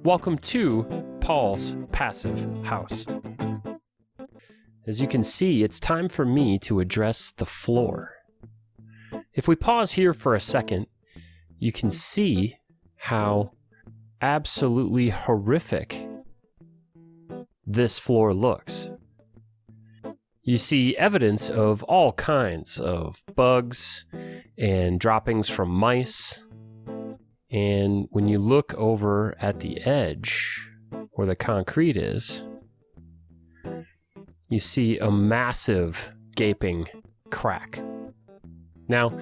Welcome to Paul's Passive House. As you can see, it's time for me to address the floor. If we pause here for a second, you can see how absolutely horrific this floor looks. You see evidence of all kinds of bugs and droppings from mice. And when you look over at the edge where the concrete is, you see a massive gaping crack. Now,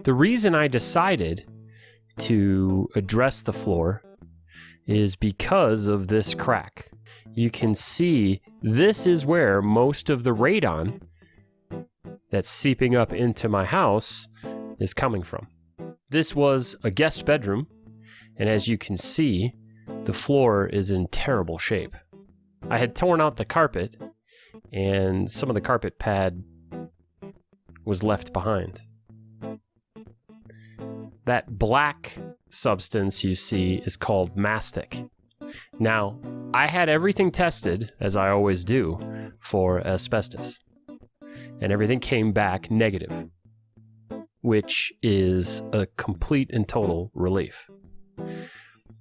the reason I decided to address the floor is because of this crack. You can see this is where most of the radon that's seeping up into my house is coming from. This was a guest bedroom, and as you can see, the floor is in terrible shape. I had torn out the carpet, and some of the carpet pad was left behind. That black substance you see is called mastic. Now, I had everything tested, as I always do, for asbestos, and everything came back negative, which is a complete and total relief.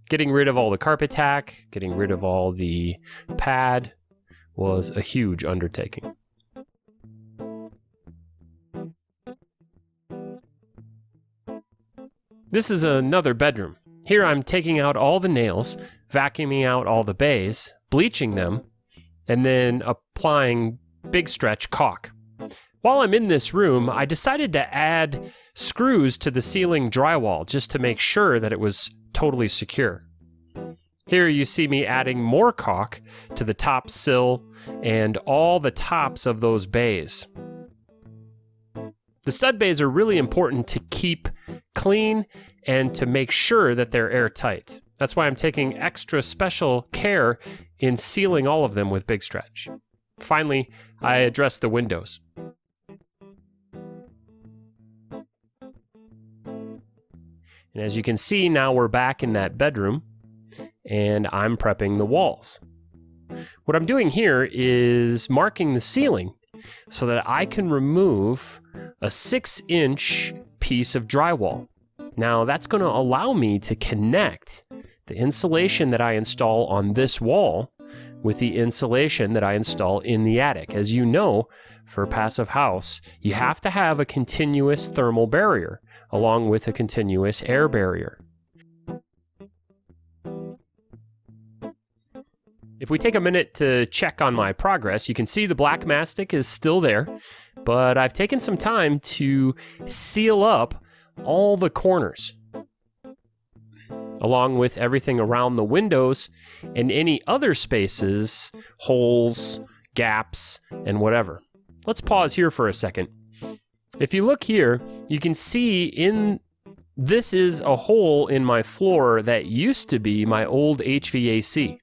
Getting rid of all the carpet tack, getting rid of all the pad was a huge undertaking. This is another bedroom. Here I'm taking out all the nails, vacuuming out all the bays, bleaching them, and then applying big stretch caulk. While I'm in this room, I decided to add screws to the ceiling drywall just to make sure that it was totally secure. Here you see me adding more caulk to the top sill and all the tops of those bays. The stud bays are really important to keep clean and to make sure that they're airtight. That's why I'm taking extra special care in sealing all of them with big stretch. Finally, I addressed the windows. And as you can see, now we're back in that bedroom, and I'm prepping the walls. What I'm doing here is marking the ceiling so that I can remove a 6-inch piece of drywall. Now, that's going to allow me to connect the insulation that I install on this wall with the insulation that I install in the attic. As you know, for a passive house, you have to have a continuous thermal barrier along with a continuous air barrier. If we take a minute to check on my progress, you can see the black mastic is still there, but I've taken some time to seal up all the corners, along with everything around the windows and any other spaces, holes, gaps, and whatever. Let's pause here for a second. If you look here, you can see this is a hole in my floor that used to be my old HVAC.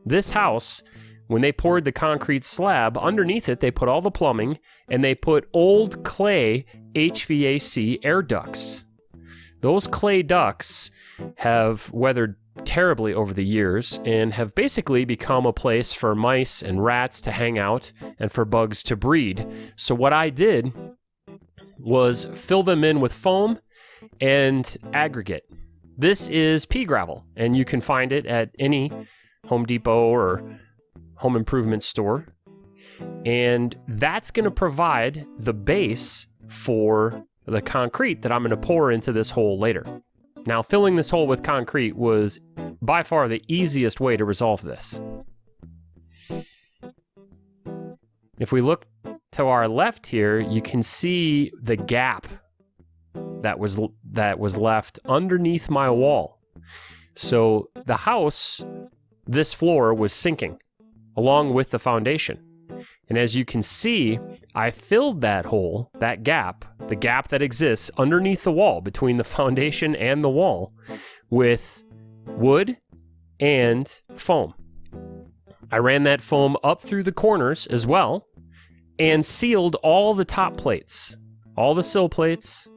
This house, when they poured the concrete slab, underneath it they put all the plumbing and they put old clay HVAC air ducts. Those clay ducts have weathered terribly over the years and have basically become a place for mice and rats to hang out and for bugs to breed. So what I did was fill them in with foam and aggregate. This is pea gravel, and you can find it at any Home Depot or home improvement store. And that's going to provide the base for the concrete that I'm going to pour into this hole later. Now, filling this hole with concrete was by far the easiest way to resolve this. If we look to our left here, you can see the gap that was left underneath my wall. So the house, this floor was sinking along with the foundation. And as you can see, I filled that hole, that gap, the gap that exists underneath the wall between the foundation and the wall, with wood and foam. I ran that foam up through the corners as well and sealed all the top plates, all the sill plates,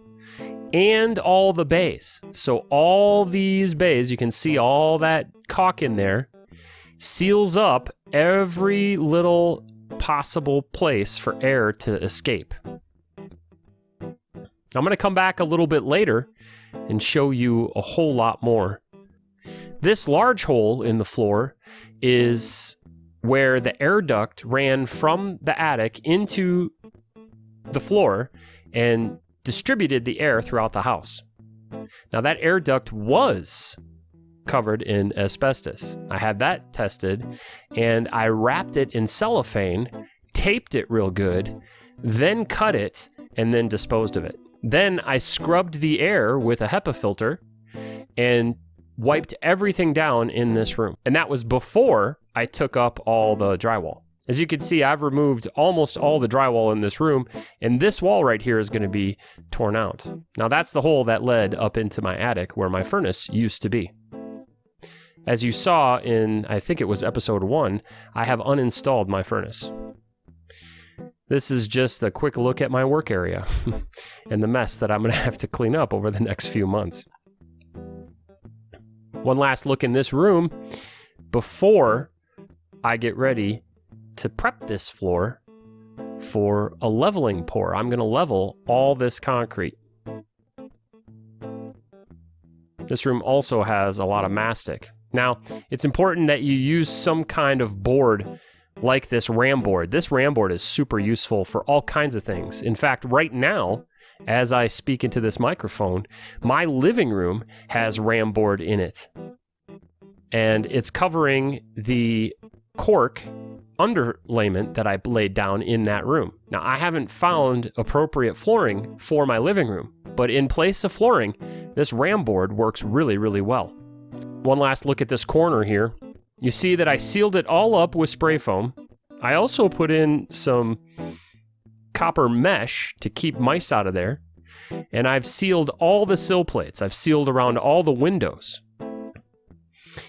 and all the bays. So all these bays, you can see all that caulk in there, seals up every little possible place for air to escape. I'm going to come back a little bit later and show you a whole lot more. This large hole in the floor is where the air duct ran from the attic into the floor and distributed the air throughout the house. Now that air duct was covered in asbestos. I had that tested and I wrapped it in cellophane, taped it real good, then cut it and then disposed of it. Then I scrubbed the air with a HEPA filter and wiped everything down in this room. And that was before I took up all the drywall. As you can see, I've removed almost all the drywall in this room, and this wall right here is going to be torn out. Now that's the hole that led up into my attic where my furnace used to be. As you saw in, I think it was episode 1, I have uninstalled my furnace. This is just a quick look at my work area and the mess that I'm going to have to clean up over the next few months. One last look in this room before I get ready to prep this floor for a leveling pour. I'm going to level all this concrete. This room also has a lot of mastic. Now, it's important that you use some kind of board like this ram board. This ram board is super useful for all kinds of things. In fact, right now, as I speak into this microphone, my living room has ram board in it. And it's covering the cork underlayment that I laid down in that room. Now, I haven't found appropriate flooring for my living room, but in place of flooring, this ram board works really, really well. One last look at this corner here. You see that I sealed it all up with spray foam. I also put in some copper mesh to keep mice out of there. And I've sealed all the sill plates. I've sealed around all the windows.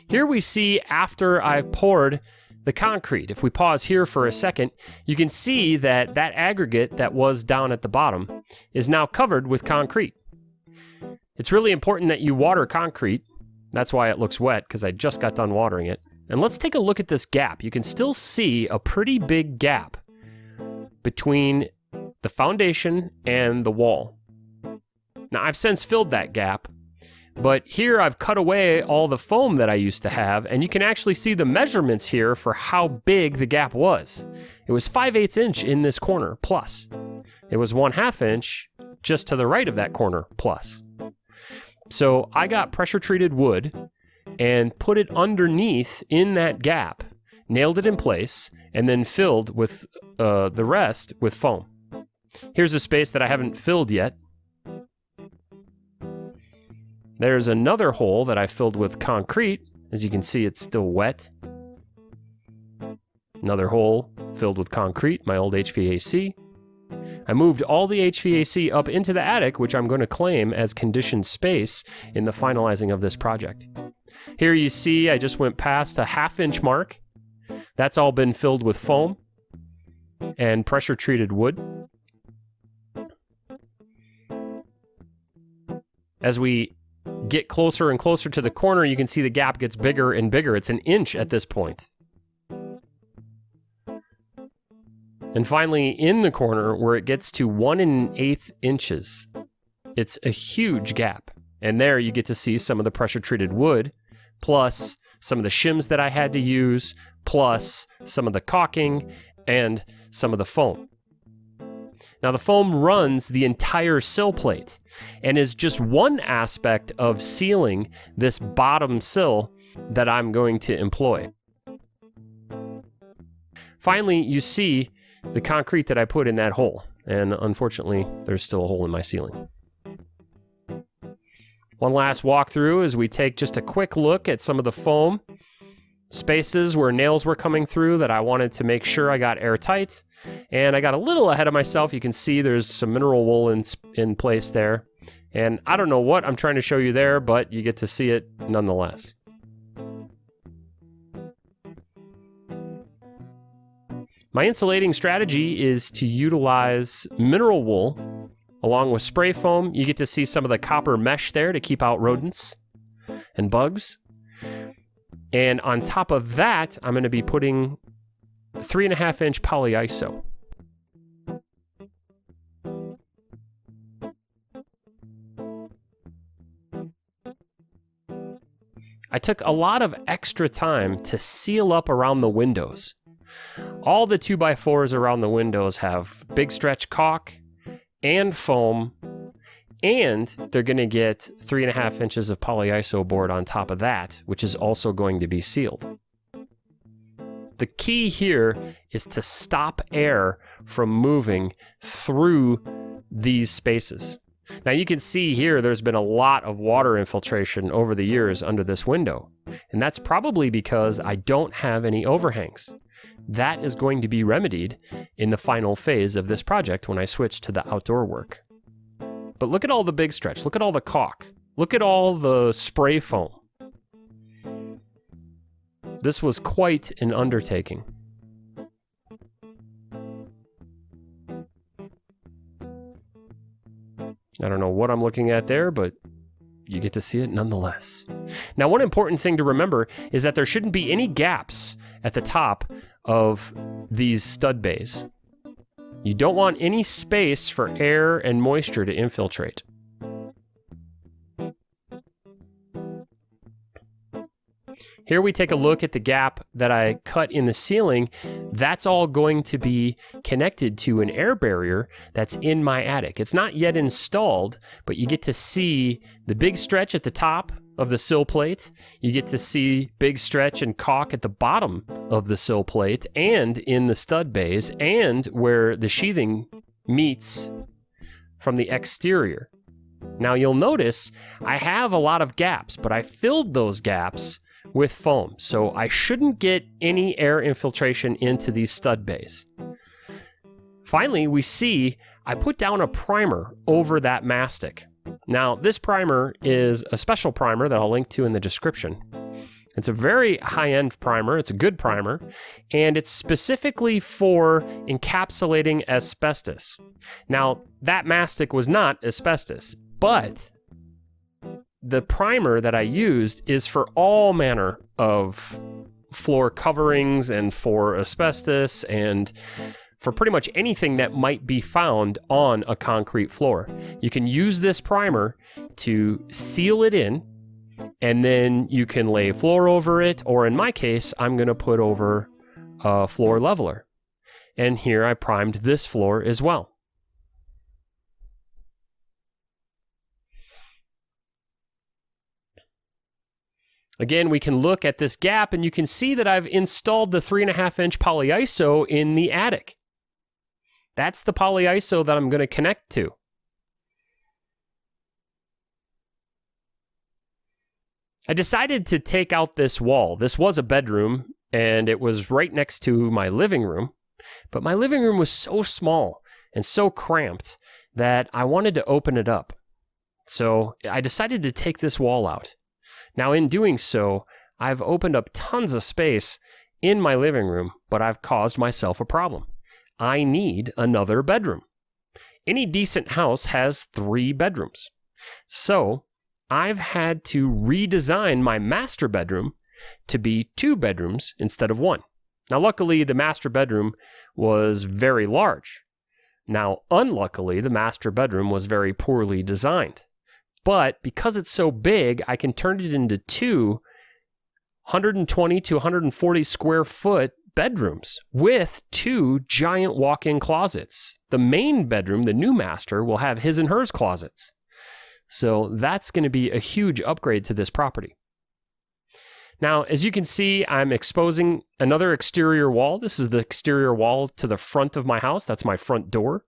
Here we see after I've poured the concrete. If we pause here for a second, you can see that that aggregate that was down at the bottom is now covered with concrete. It's really important that you water concrete. That's why it looks wet, because I just got done watering it. And let's take a look at this gap. You can still see a pretty big gap between the foundation and the wall. Now, I've since filled that gap, but here I've cut away all the foam that I used to have, and you can actually see the measurements here for how big the gap was. It was 5/8 inch in this corner, plus. It was 1/2 inch just to the right of that corner, plus. So I got pressure-treated wood and put it underneath in that gap, nailed it in place, and then filled with the rest with foam. Here's a space that I haven't filled yet. There's another hole that I filled with concrete. As you can see, it's still wet. Another hole filled with concrete, my old HVAC. I moved all the HVAC up into the attic, which I'm going to claim as conditioned space in the finalizing of this project. Here you see I just went past a 1/2 inch mark. That's all been filled with foam and pressure treated wood. As we get closer and closer to the corner, you can see the gap gets bigger and bigger. It's 1 inch at this point. And finally, in the corner where it gets to 1 1/8 inches, it's a huge gap. And there you get to see some of the pressure treated wood, plus some of the shims that I had to use, plus some of the caulking and some of the foam. Now the foam runs the entire sill plate and is just one aspect of sealing this bottom sill that I'm going to employ. Finally, you see the concrete that I put in that hole, and unfortunately, there's still a hole in my ceiling. One last walkthrough as we take just a quick look at some of the foam spaces where nails were coming through that I wanted to make sure I got airtight. And I got a little ahead of myself. You can see there's some mineral wool in place there. And I don't know what I'm trying to show you there, but you get to see it nonetheless. My insulating strategy is to utilize mineral wool along with spray foam. You get to see some of the copper mesh there to keep out rodents and bugs. And on top of that, I'm going to be putting 3.5-inch polyiso. I took a lot of extra time to seal up around the windows. All the 2x4s around the windows have big stretch caulk and foam, and they're going to get 3.5 inches of polyiso board on top of that, which is also going to be sealed. The key here is to stop air from moving through these spaces. Now you can see here there's been a lot of water infiltration over the years under this window, and that's probably because I don't have any overhangs. That is going to be remedied in the final phase of this project when I switch to the outdoor work. But look at all the big stretch, look at all the caulk, look at all the spray foam. This was quite an undertaking. I don't know what I'm looking at there, but you get to see it nonetheless. Now, one important thing to remember is that there shouldn't be any gaps at the top of these stud bays. You don't want any space for air and moisture to infiltrate. Here we take a look at the gap that I cut in the ceiling. That's all going to be connected to an air barrier that's in my attic. It's not yet installed, but you get to see the big stretch at the top of the sill plate. You get to see big stretch and caulk at the bottom of the sill plate and in the stud bays and where the sheathing meets from the exterior. Now you'll notice I have a lot of gaps, but I filled those gaps with foam, so I shouldn't get any air infiltration into these stud bays. Finally, we see I put down a primer over that mastic. Now, this primer is a special primer that I'll link to in the description. It's a very high-end primer, it's a good primer, and it's specifically for encapsulating asbestos. Now, that mastic was not asbestos, but the primer that I used is for all manner of floor coverings and for asbestos and for pretty much anything that might be found on a concrete floor. You can use this primer to seal it in, and then you can lay floor over it, or in my case, I'm going to put over a floor leveler. And here I primed this floor as well. Again, we can look at this gap and you can see that I've installed the 3.5-inch polyiso in the attic. That's the polyiso that I'm going to connect to. I decided to take out this wall. This was a bedroom and it was right next to my living room, but my living room was so small and so cramped that I wanted to open it up. So I decided to take this wall out. Now, in doing so, I've opened up tons of space in my living room, but I've caused myself a problem. I need another bedroom. Any decent house has 3 bedrooms. So I've had to redesign my master bedroom to be 2 bedrooms instead of 1. Now, luckily, the master bedroom was very large. Now, unluckily, the master bedroom was very poorly designed. But because it's so big, I can turn it into 2 120 to 140 square foot bedrooms with 2 giant walk-in closets. The main bedroom, the new master, will have his and hers closets. So that's going to be a huge upgrade to this property. Now, as you can see, I'm exposing another exterior wall. This is the exterior wall to the front of my house. That's my front door.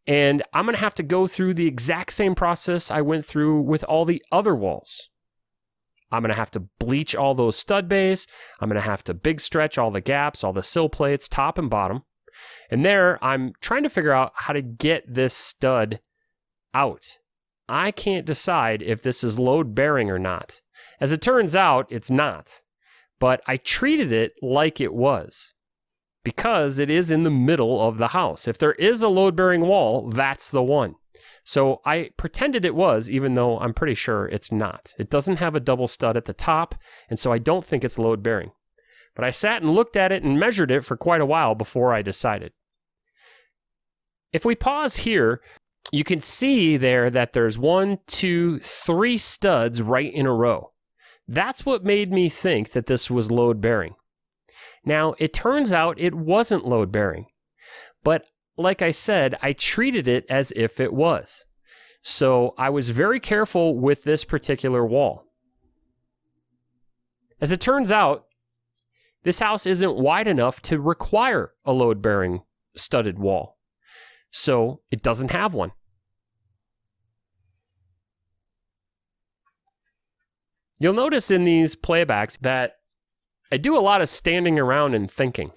And I'm going to have to go through the exact same process I went through with all the other walls. I'm going to have to bleach all those stud bays. I'm going to have to big stretch all the gaps, all the sill plates, top and bottom. And there, I'm trying to figure out how to get this stud out. I can't decide if this is load bearing or not. As it turns out, it's not. But I treated it like it was. because it is in the middle of the house. If there is a load-bearing wall, that's the one. So I pretended it was, even though I'm pretty sure it's not. It doesn't have a double stud at the top, and so I don't think it's load-bearing. But I sat and looked at it and measured it for quite a while before I decided. If we pause here, you can see there that there's 1, 2, 3 studs right in a row. That's what made me think that this was load-bearing. Now, it turns out it wasn't load-bearing, but like I said, I treated it as if it was. So I was very careful with this particular wall. As it turns out, this house isn't wide enough to require a load-bearing studded wall. So it doesn't have one. You'll notice in these playbacks that I do a lot of standing around and thinking.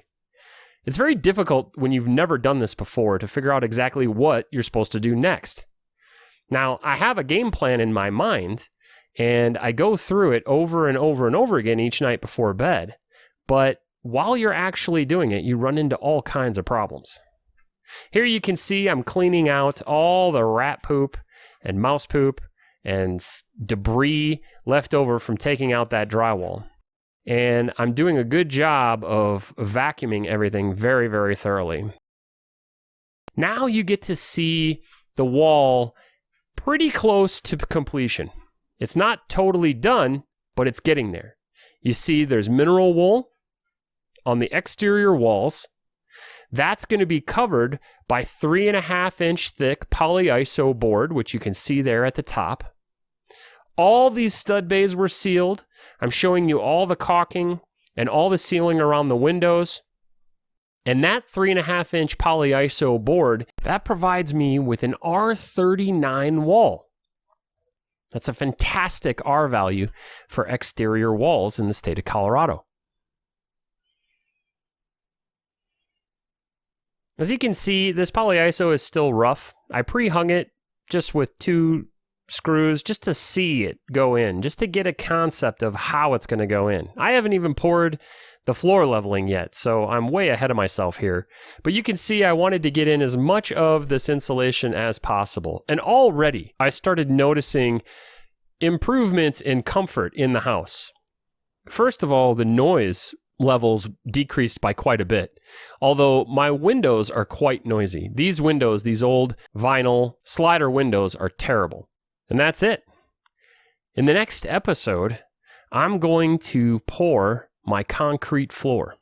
It's very difficult when you've never done this before to figure out exactly what you're supposed to do next. Now, I have a game plan in my mind, and I go through it over and over and over again each night before bed. But while you're actually doing it, you run into all kinds of problems. Here you can see I'm cleaning out all the rat poop and mouse poop and debris left over from taking out that drywall. And I'm doing a good job of vacuuming everything very, very thoroughly. Now you get to see the wall pretty close to completion. It's not totally done, but it's getting there. You see there's mineral wool on the exterior walls. That's going to be covered by 3.5-inch thick polyiso board, which you can see there at the top. All these stud bays were sealed. I'm showing you all the caulking and all the sealing around the windows. And that 3.5-inch polyiso board, that provides me with an R39 wall. That's a fantastic R value for exterior walls in the state of Colorado. As you can see, this polyiso is still rough. I pre-hung it just with 2 screws just to see it go in, just to get a concept of how it's going to go in. I haven't even poured the floor leveling yet, so I'm way ahead of myself here. But you can see I wanted to get in as much of this insulation as possible. And already I started noticing improvements in comfort in the house. First of all, the noise levels decreased by quite a bit, although my windows are quite noisy. These windows, these old vinyl slider windows, are terrible. And that's it. In the next episode, I'm going to pour my concrete floor.